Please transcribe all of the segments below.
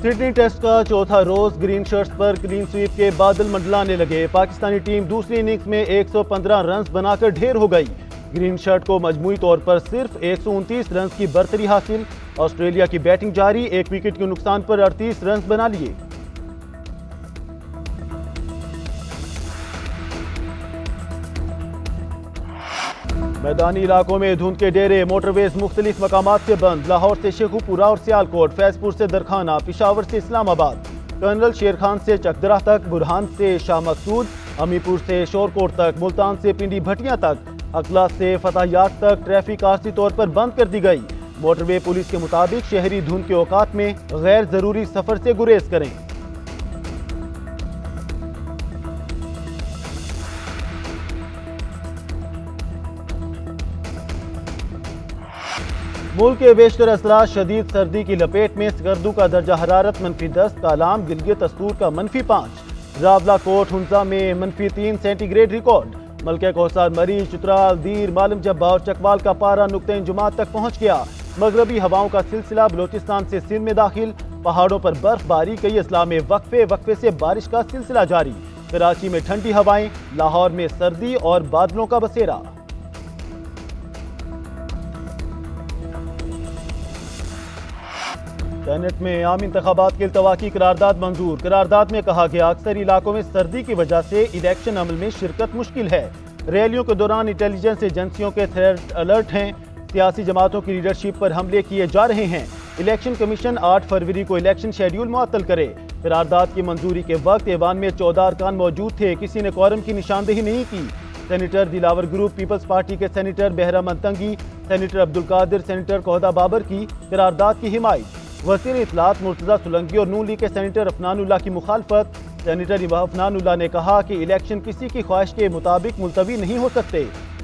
Sydney test का चौथा रोज green shirts पर क्लीन स्वीप के बादल मंडलाने लगे। पाकिस्तानी टीम दूसरी इनिंग्स में 115 रन बनाकर ढेर हो गई। ग्रीन शर्ट को मजमूई तौर पर सिर्फ 129 रन की बर्तरी हासिल। ऑस्ट्रेलिया की बैटिंग जारी, एक विकेट के नुकसान पर 38 रन बना लिए। मैदानी इलाकों में धुंध के डेरे, मोटरवेज मुख्तलिफ मकामात से बंद। लाहौर से शेखुपुरा और सियालकोट, फैजपुर से दरखाना, पिशावर से इस्लामाबाद, कर्नल शेर खान से चकदरा तक, बुरहान से शाह मकसूद, अमीपुर से शोरकोट तक, मुल्तान से पिंडी भटिया तक, अकला से फताहियात तक ट्रैफिक आर्जी तौर पर बंद कर दी गई। मोटरवे पुलिस के मुताबिक शहरी धुंध के औकात में गैर जरूरी सफर से गुरेज करें। मुल्क के बेशतर असरा शदीद सर्दी की लपेट में। स्कर्दू का दर्जा हरारत -10, कालाम गिलगित अस्तूर का -5, रावला कोट हुंजा में -3 सेंटीग्रेड रिकॉर्ड। मलका कौसार, मरी, चित्राल, दीर, मालम जब्बा और चकवाल का पारा नुक्ते इंजुमात तक पहुंच गया। मगरबी हवाओं का सिलसिला बलोचिस्तान से सिंध में दाखिल। पहाड़ों पर बर्फबारी, कई अजला में वक्फे से बारिश का सिलसिला जारी। कराची में ठंडी हवाएं, लाहौर में सर्दी और बादलों का बसेरा। सेनेट में आम इंतखाबात के इल्तवा की करारदाद मंजूर। करारदाद में कहा गया, अक्सर इलाकों में सर्दी की वजह से इलेक्शन अमल में शिरकत मुश्किल है। रैलियों के दौरान इंटेलिजेंस एजेंसियों के थ्रेट अलर्ट हैं। सियासी जमातों की लीडरशिप पर हमले किए जा रहे हैं। इलेक्शन कमीशन 8 फरवरी को इलेक्शन शेड्यूल मुअत्तल करे। करारदाद की मंजूरी के वक्त ऐवान में 14 अरकान मौजूद थे, किसी ने कोरम की निशानदेही नहीं की। सेनेटर दिलावर ग्रुप, पीपल्स पार्टी के सेनेटर बहरा मंतंगी, सेनेटर अब्दुल कादिर, सेनेटर कोहदा बाबर की करारदाद की हिमायत। वज़ीर इत्तलात मुर्तज़ा सुलंगी और नून लीग के सेनेटर अफनानुल्लाह की मुखालफत। सेनेटर अफनानुल्लाह ने कहा कि इलेक्शन किसी की ख्वाहिश के मुताबिक मुलतवी नहीं हो सकते।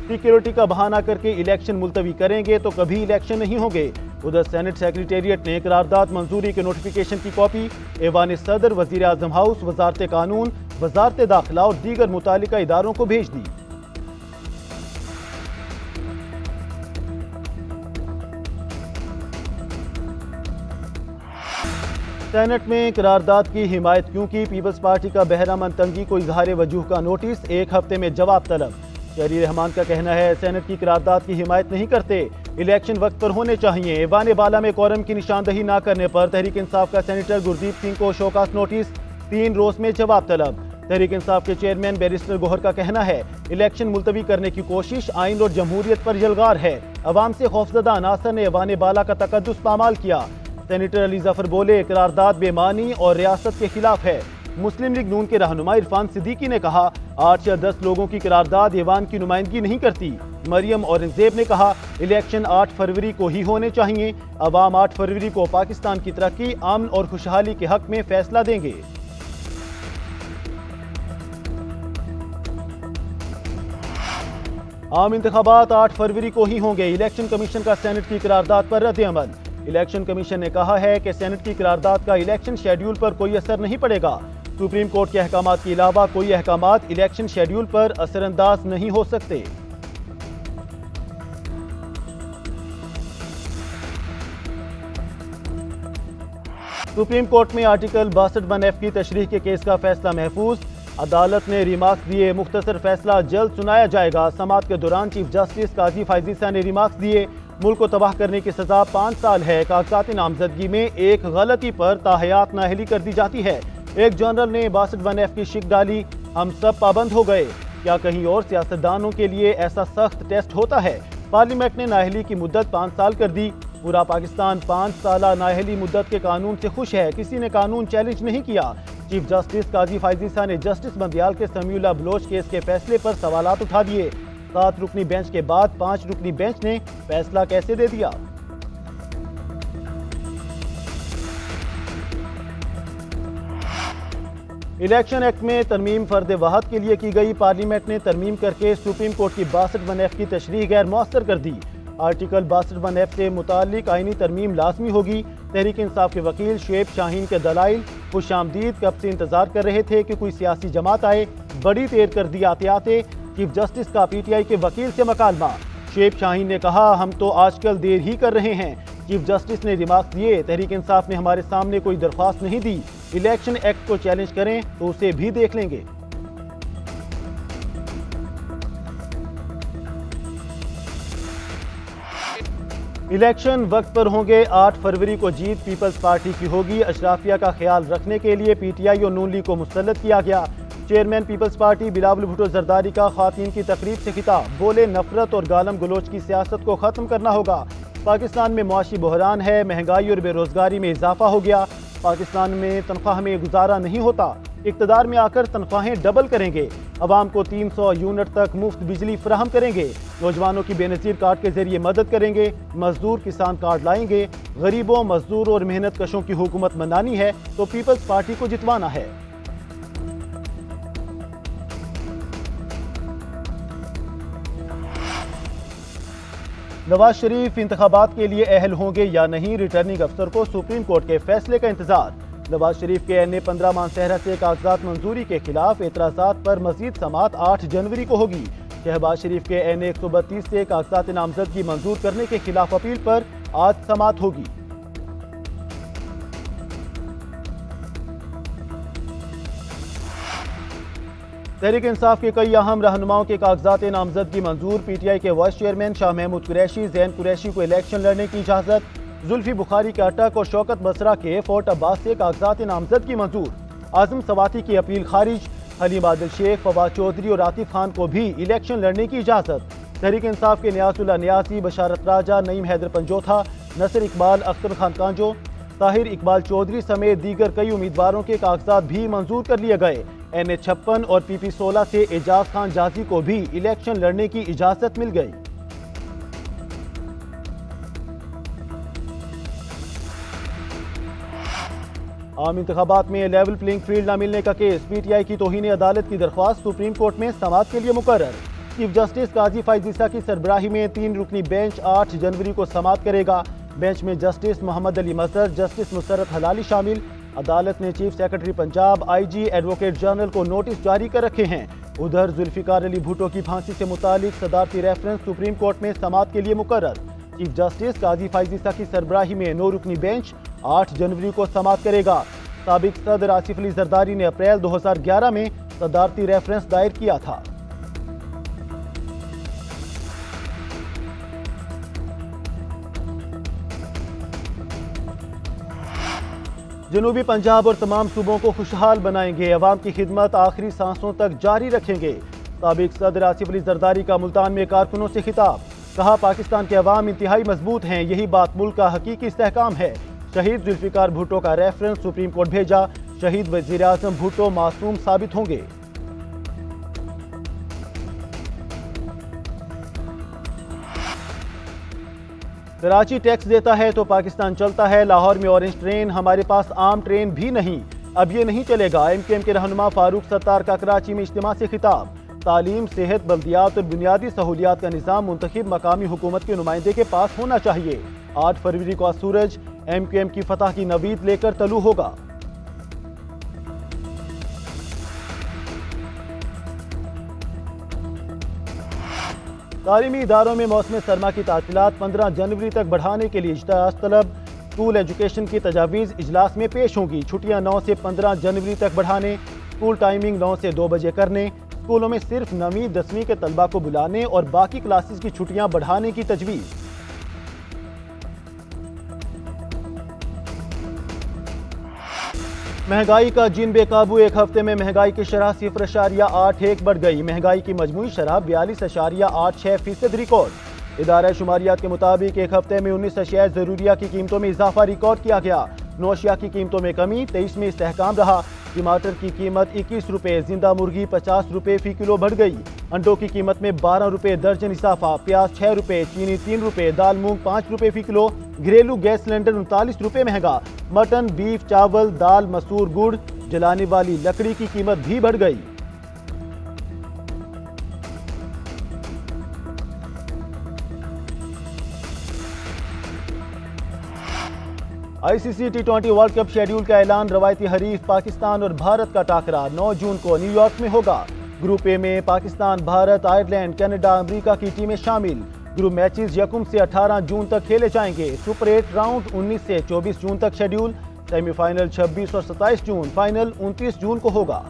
सिक्योरिटी का बहाना करके इलेक्शन मुलतवी करेंगे तो कभी इलेक्शन नहीं होंगे। उधर सेनेट सेक्रेटेरिएट ने करारदाद मंजूरी के नोटिफिकेशन की कॉपी ऐवान सदर, वज़ीर आज़म हाउस, वजारत कानून, वजारत दाखिला और दीगर मुतालिका इदारों को भेज दी। सेनेट में करारदाद की हिमायत क्यों की? पीपल्स पार्टी का बहरा मंतंगी को इजहार वजूह का नोटिस, 1 हफ्ते में जवाब तलब। शहरी रहमान का कहना है, सेनेट की करारदाद की हिमायत नहीं करते, इलेक्शन वक्त पर होने चाहिए। ऐवान बाला में कोरम की निशानदही न करने पर तहरीक इंसाफ का सेनेटर गुरदीप सिंह को शोकास नोटिस, 3 रोज में जवाब तलब। तहरीक इंसाफ के चेयरमैन बैरिस्टर गोहर का कहना है, इलेक्शन मुलतवी करने की कोशिश आइन और जमहूरियत पर यलगार है। अवाम से खौफजदा अनासर ने ऐवान बाला का तकद्दुस पामाल किया। सेनेटर अली जफर बोले, करारदाद बेमानी और रियासत के खिलाफ है। मुस्लिम लीग नून के रहनुमा इरफान सिद्दीकी ने कहा, 8 या 10 लोगों की करारदाद ऐवान की नुमाइंदगी नहीं करती। मरियम औरंगजेब ने कहा, इलेक्शन 8 फरवरी को ही होने चाहिए। अवाम 8 फरवरी को पाकिस्तान की तरक्की, अमन और खुशहाली के हक में फैसला देंगे। आम इंतखाबात 8 फरवरी को ही होंगे। इलेक्शन कमीशन का सेनेट की करारदाद पर रद्द अमल। इलेक्शन कमीशन ने कहा है कि सेनेट की करारदाद का इलेक्शन शेड्यूल पर कोई असर नहीं पड़ेगा। सुप्रीम कोर्ट के अहकामात के अलावा कोई अहकामात इलेक्शन शेड्यूल पर असरअंदाज नहीं हो सकते। सुप्रीम कोर्ट में आर्टिकल 62(1) की तशरीह के केस का फैसला महफूज। अदालत ने रिमार्क्स दिए, मुख्तसर फैसला जल्द सुनाया जाएगा। समाअत के दौरान चीफ जस्टिस काजी फायजीसा ने रिमार्क्स दिए, मुल्क को तबाह करने की सजा 5 साल है। कागजाती नामजदगी में एक गलती पर ताहयात नाअहली कर दी जाती है। एक जनरल ने 62(1) की शिक डाली, हम सब पाबंद हो गए। क्या कहीं और सियासतदानों के लिए ऐसा सख्त टेस्ट होता है? पार्लियामेंट ने नाअहली की मुद्दत 5 साल कर दी। पूरा पाकिस्तान 5 साला नाअहली मुद्दत के कानून से खुश है, किसी ने कानून चैलेंज नहीं किया। चीफ जस्टिस काजी फायजीसा ने जस्टिस बंदियाल के समीउल्लाह बलोच केस के फैसले पर सवालात उठा दिए। 7 रुकनी बेंच के बाद 5 रुकनी बेंच ने फैसला कैसे दे दिया? इलेक्शन एक्ट में तरमीम फर्द वाहद के लिए की गई। पार्लियामेंट ने तरमीम करके सुप्रीम कोर्ट की 62(1) की तशरीह गैर मौसर कर दी। आर्टिकल 62(1) से मुतालिक आईनी तरमीम लाजमी होगी। तहरीक इंसाफ के वकील शुएब शाहीन के दलाइल खुशामदीद, कब से इंतजार कर रहे थे कि कोई सियासी जमात आए, बड़ी देर कर दी आते आते। चीफ जस्टिस का PTI के वकील से मकालमा। शुएब शाहीन ने कहा, हम तो आजकल देर ही कर रहे हैं, चीफ जस्टिस ने रिमार्क दिए, तहरीक इंसाफ ने हमारे सामने कोई दरख्वास्त नहीं दी, इलेक्शन एक्ट को चैलेंज करें तो उसे भी देख लेंगे। इलेक्शन वक्त पर होंगे। 8 फरवरी को जीत पीपल्स पार्टी की होगी। अशराफिया का ख्याल रखने के लिए पीटीआई और नून लीग को मुस्तलद किया गया। चेयरमैन पीपल्स पार्टी बिलावल भुट्टो जरदारी का ख्वातीन की तकरीब से खिताब, बोले नफरत और गालम गलोच की सियासत को खत्म करना होगा। पाकिस्तान में मुआशी बहरान है, महंगाई और बेरोजगारी में इजाफा हो गया। पाकिस्तान में तनख्वाह में गुजारा नहीं होता, इक़्तिदार में आकर तनख्वाहें डबल करेंगे। अवाम को 300 यूनिट तक मुफ्त बिजली फराहम करेंगे। नौजवानों की बेनज़ीर कार्ड के जरिए मदद करेंगे। मजदूर किसान कार्ड लाएंगे। गरीबों, मजदूर और मेहनत कशों की हुकूमत बनानी है तो पीपल्स पार्टी को जितवाना है। नवाज शरीफ इंतखाबात के लिए अहल होंगे या नहीं, रिटर्निंग अफसर को सुप्रीम कोर्ट के फैसले का इंतजार। नवाज शरीफ के NA 15 मानसहरा से कागजात मंजूरी के खिलाफ एतराजात पर मजीद समात 8 जनवरी को होगी। शहबाज शरीफ के NA 132 से कागजात नामजदगी मंजूर करने के खिलाफ अपील पर आज समात होगी। तहरीक इंसाफ के कई अहम रहनुमाओं के कागजात नामजदगी मंजूर। PTI के वाइस चेयरमैन शाह महमूद कुरैशी, जैन कुरैशी को इलेक्शन लड़ने की इजाजत। जुल्फी बुखारी के अटक और शौकत बसरा के फोर्ट अब्बास से कागजात नामजदगी मंजूर। आजम सवाती की अपील खारिज। हलीम आदिल शेख, फवाद चौधरी और आतिफ खान को भी इलेक्शन लड़ने की इजाजत। तहरीक इंसाफ के नियाजुल्लाह नियाजी, बशारत राजा, नईम हैदर पंजोथा, नसर इकबाल, अख्तर खान कांजो, ताहिर इकबाल चौधरी समेत दीगर कई उम्मीदवारों के कागजात भी मंजूर कर लिए गए। NA 56 और PP 16 से एजाज खान जाजी को भी इलेक्शन लड़ने की इजाजत मिल गई। आम इंतखाबात में लेवल प्लेइंग फील्ड न मिलने का केस। PTI की तौहीन अदालत की दरख्वास्त सुप्रीम कोर्ट में समाअत के लिए मुकर्रर। चीफ जस्टिस काजी फैज ईसा की सरबराही में 3 रुकनी बेंच 8 जनवरी को समाअत करेगा। बेंच में जस्टिस मोहम्मद अली मजहर, जस्टिस मुसर्रत हलाली शामिल। अदालत ने chief secretary Punjab, IG, advocate general को नोटिस जारी कर रखे हैं। उधर जुल्फिकार अली भुट्टो की फांसी से मुतालिक सदारती रेफरेंस सुप्रीम कोर्ट में समाअत के लिए मुकर्रर। चीफ जस्टिस काजी फैज ईसा की सरबराही में 9 रुकनी बेंच 8 जनवरी को समाअत करेगा। साबिक सदर आसिफ अली जरदारी ने अप्रैल 2011 में सदारती रेफरेंस दायर किया था। जनूबी पंजाब और तमाम सूबों को खुशहाल बनाएंगे। अवाम की खिदमत आखिरी सांसों तक जारी रखेंगे। साबिक सदर आसिफ अली जरदारी का मुल्तान में कारकुनों से खिताब, कहा पाकिस्तान के अवाम इंतहाई मजबूत हैं, यही बात मुल्क का हकीकी इस्तेहकाम है। शहीद जुल्फिकार भुट्टो का रेफरेंस सुप्रीम कोर्ट भेजा। शहीद वजीर आजम भुट्टो मासूम साबित होंगे। कराची टैक्स देता है तो पाकिस्तान चलता है। लाहौर में ऑरेंज ट्रेन, हमारे पास आम ट्रेन भी नहीं, अब ये नहीं चलेगा। MKM के रहनुमा फारूक सत्तार का कराची में इज्तिमा से खिताब, तालीम, सेहत, बल्दियात और बुनियादी सहूलियात का निज़ाम मुंतखब मकामी हुकूमत के नुमाइंदे के पास होना चाहिए। 8 फरवरी को सूरज MKM की फतह की नवीद लेकर तलू होगा। तालीमी इदारों में मौसम सरमा की तातीलात 15 जनवरी तक बढ़ाने के लिए इजलास तलब। स्कूल एजुकेशन की तजावीज़ इजलास में पेश होंगी। छुट्टियां 9 से 15 जनवरी तक बढ़ाने, स्कूल टाइमिंग 9 से 2 बजे करने, स्कूलों में सिर्फ 9वीं 10वीं के तलबा को बुलाने और बाकी क्लासेस की छुट्टियां बढ़ाने की तजवीज़। महंगाई का जिन बेकाबू, एक हफ्ते में महंगाई की शरह 0.81 बढ़ गई। महंगाई की मजमूई शरह 42.86% रिकॉर्ड। इदारा शुमारियात के मुताबिक एक हफ्ते में 19 अशिया जरूरिया की कीमतों में इजाफा रिकॉर्ड किया गया। 9 अशिया की कीमतों में कमी, 23 में इस्तेहकाम रहा। टमाटर की कीमत 21 रुपये, जिंदा मुर्गी 50 रुपये फी किलो बढ़ गई। अंडों की कीमत में 12 रुपये दर्जन इजाफा। प्याज 6 रुपये, चीनी 3 रुपये, दाल मूंग 5 रुपये फी किलो। घरेलू गैस सिलेंडर 39 रुपये महंगा। मटन, बीफ, चावल, दाल, मसूर, गुड़, जलाने वाली लकड़ी की कीमत भी बढ़ गई। ICC T20 world cup schedule का ऐलान। रवायती हरीफ पाकिस्तान और भारत का टाकरा 9 जून को न्यूयॉर्क में होगा। ग्रुप ए में Pakistan, Bharat, Ireland, Canada, America की टीमें शामिल। ग्रुप मैचेस यकुम से 18 जून तक खेले जाएंगे। सुपर 8 राउंड 19 से 24 जून तक शेड्यूल। सेमीफाइनल 26 और 27 जून, फाइनल 29 जून को होगा।